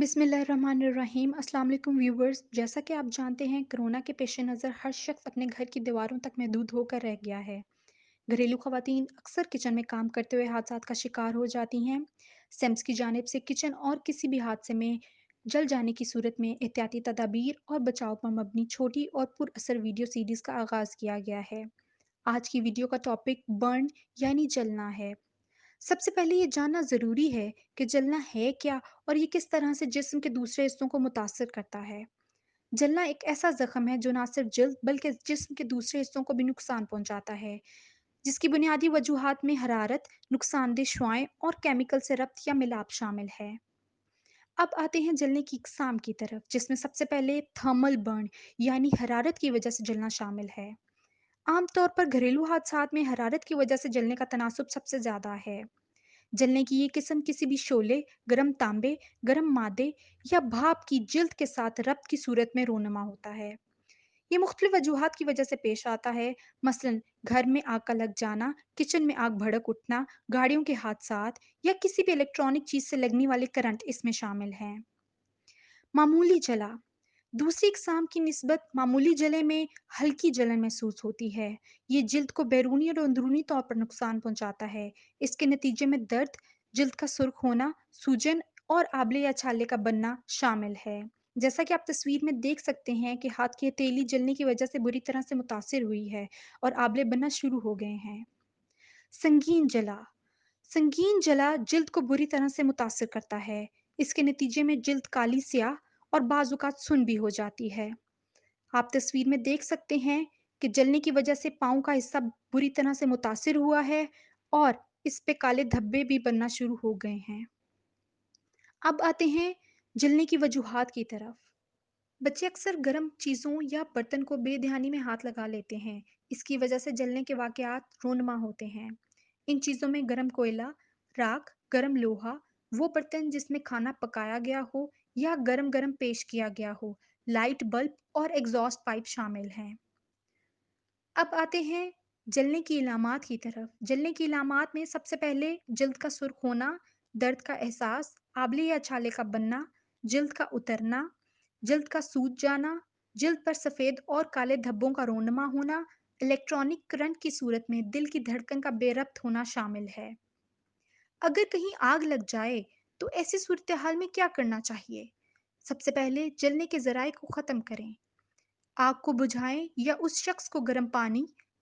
बिस्मिल्लाहिर्रहमानिर्रहीम। अस्सलाम वालेकुम व्यूवर्स। जैसा कि आप जानते हैं, कोरोना के पेश नज़र हर शख्स अपने घर की दीवारों तक महदूद होकर रह गया है। घरेलू खवातीन अक्सर किचन में काम करते हुए हादसात का शिकार हो जाती हैं। सेम्स की जानिब से किचन और किसी भी हादसे में जल जाने की सूरत में एहतियाती तदाबीर और बचाव पर मबनी छोटी और पुरअसर वीडियो सीरीज़ का आगाज़ किया गया है। आज की वीडियो का टॉपिक बर्न यानी जलना है। सबसे पहले ये जानना ज़रूरी है कि जलना है क्या और ये किस तरह से जिस्म के दूसरे हिस्सों को मुतासर करता है। जलना एक ऐसा ज़ख्म है जो ना सिर्फ जल्द बल्कि जिस्म के दूसरे हिस्सों को भी नुकसान पहुंचाता है, जिसकी बुनियादी वजूहात में हरारत, नुकसानदेह शुआएं और केमिकल से रब्त या मिलाप शामिल है। अब आते हैं जलने की इकसाम की तरफ, जिसमें सबसे पहले थर्मल बर्न यानी हरारत की वजह से जलना शामिल है। आमतौर पर घरेलू हादसात में हरारत की वजह से जलने का तनासुब सबसे ज़्यादा है। जलने की ये किस्म किसी भी शोले, गर्म तांबे, गर्म मादे या भाप की जिल्द के साथ रब्त की सूरत में रोनमा होता है। ये मुख्तलिफ वजूहात की वजह से पेश आता है। मसलन घर में आग का लग जाना, किचन में आग भड़क उठना, गाड़ियों के हादसात या किसी भी इलेक्ट्रॉनिक चीज से लगने वाले करंट इसमें शामिल हैं। मामूली जला दूसरी इकसाम की निस्बत मामूली जले में हल्की जलन महसूस होती है। ये जिल्द को बैरूनी और अंदरूनी तौर पर नुकसान पहुंचाता है। इसके नतीजे में दर्द, जिल्द का सुर्ख होना, सूजन और आबले या छाले का बनना शामिल है। जैसा कि आप तस्वीर में देख सकते हैं कि हाथ की हथेली जलने की वजह से बुरी तरह से मुतासिर हुई है और आबले बनना शुरू हो गए हैं। संगीन जला संगीन जला जिल्द को बुरी तरह से मुतासिर करता है। इसके नतीजे में जिल्द काली स्याह और बाजुकात सुन भी हो जाती है। आप तस्वीर में देख सकते हैं कि जलने की वजह से पाँव का हिस्सा बुरी तरह से मुतासिर हुआ है और इस पे काले धब्बे भी बनना शुरू हो गए हैं। अब आते हैं जलने की वजूहात की तरफ। बच्चे अक्सर गर्म चीज़ों या बर्तन को बेध्यानी में हाथ लगा लेते हैं। इसकी वजह से जलने के वाकयात रोनमा होते हैं। इन चीज़ों में गर्म कोयला, राख, गर्म लोहा, वो बर्तन जिसमें खाना पकाया गया हो या गरम गरम पेश किया गया हो, लाइट बल्ब और एग्जॉस्ट पाइप शामिल हैं। अब आते हैं जलने की इलामात की तरफ। जलने की इलामात में सबसे पहले जल्द का सुर्ख होना, दर्द का एहसास, आंवले या छाले का बनना, जल्द का उतरना, जल्द का सूज जाना, जल्द पर सफ़ेद और काले धब्बों का रोनमा होना, इलेक्ट्रॉनिक करंट की सूरत में दिल की धड़कन का बेरब्त होना शामिल है। अगर कहीं आग लग जाए तो ऐसी सूरत हाल में क्या करना चाहिए? सबसे पहले जलने के जराए को ख़त्म करें। आग को बुझाएं या उस शख्स को गर्म पानी,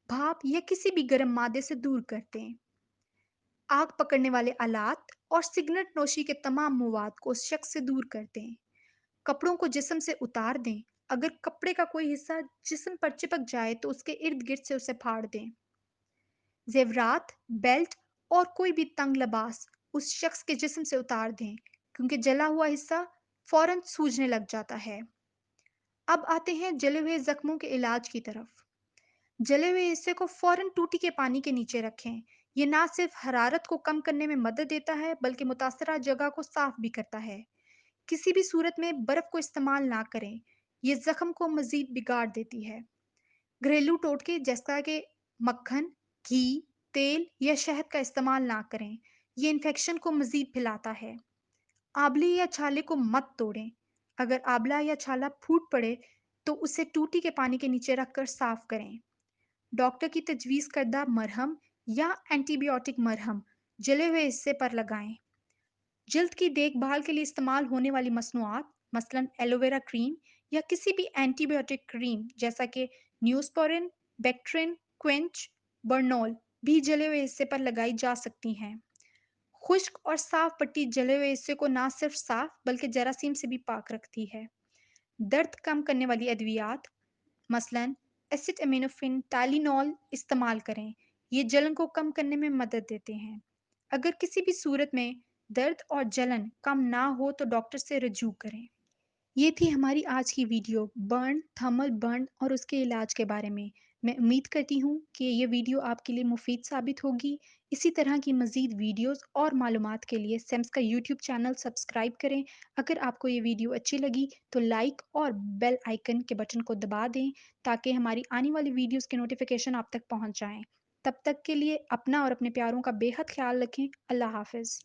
भाप या किसी भी गर्म मादे से दूर कर दें। आग पकड़ने वाले आलात और सिगरेट नोशी के तमाम मवाद को उस शख्स से दूर कर दें। कपड़ों को जिस्म से उतार दें। अगर कपड़े का कोई हिस्सा जिस्म पर चिपक जाए तो उसके इर्द गिर्द से उसे फाड़ दें। जेवरात, बेल्ट और कोई भी तंग लबास उस शख्स के जिस्म से उतार दें, क्योंकि जला हुआ हिस्सा फौरन सूजने लग जाता है। अब आते हैं जले हुए जख्मों के इलाज की तरफ। जले हुए हिस्से को फौरन टूटी के पानी के नीचे रखें। ये ना सिर्फ हरारत को कम करने में मदद देता है बल्कि मुतासरा जगह को साफ भी करता है। किसी भी सूरत में बर्फ को इस्तेमाल ना करें, ये जख्म को मजीद बिगाड़ देती है। घरेलू टोटके जैसा कि मक्खन, घी, तेल या शहद का इस्तेमाल ना करें, ये इन्फेक्शन को मजीद फैलाता है। आंवले या छाले को मत तोड़ें। अगर आंवला या छाला फूट पड़े तो उसे टूटी के पानी के नीचे रखकर साफ करें। डॉक्टर की तजवीज़ करदा मरहम या एंटीबायोटिक मरहम जले हुए हिस्से पर लगाएं। जल्द की देखभाल के लिए इस्तेमाल होने वाली मसनूआत, मसलन एलोवेरा क्रीम या किसी भी एंटीबायोटिक क्रीम जैसा कि न्यूस्पोरिन, बैक्ट्रिन, क्वेंच, बर्नोल भी जले हुए हिस्से पर लगाई जा सकती हैं। खुश्क और साफ पट्टी जले हुए हिस्से को ना सिर्फ साफ बल्कि जरासीम से भी पाक रखती है। दर्द कम करने वाली अद्वियात, मसलन एसिटामिनोफेन, टाइलेनॉल इस्तेमाल करें। ये जलन को कम करने में मदद देते हैं। अगर किसी भी सूरत में दर्द और जलन कम ना हो तो डॉक्टर से रजू करें। ये थी हमारी आज की वीडियो बर्न, थर्मल बर्न और उसके इलाज के बारे में। मैं उम्मीद करती हूँ कि ये वीडियो आपके लिए मुफीद साबित होगी। इसी तरह की मज़ीद वीडियोस और मालूमात के लिए सेम्स का यूट्यूब चैनल सब्सक्राइब करें। अगर आपको ये वीडियो अच्छी लगी तो लाइक और बेल आइकन के बटन को दबा दें ताकि हमारी आने वाली वीडियोस के नोटिफिकेशन आप तक पहुँच जाएँ। तब तक के लिए अपना और अपने प्यारों का बेहद ख्याल रखें। अल्लाह हाफ़िज़।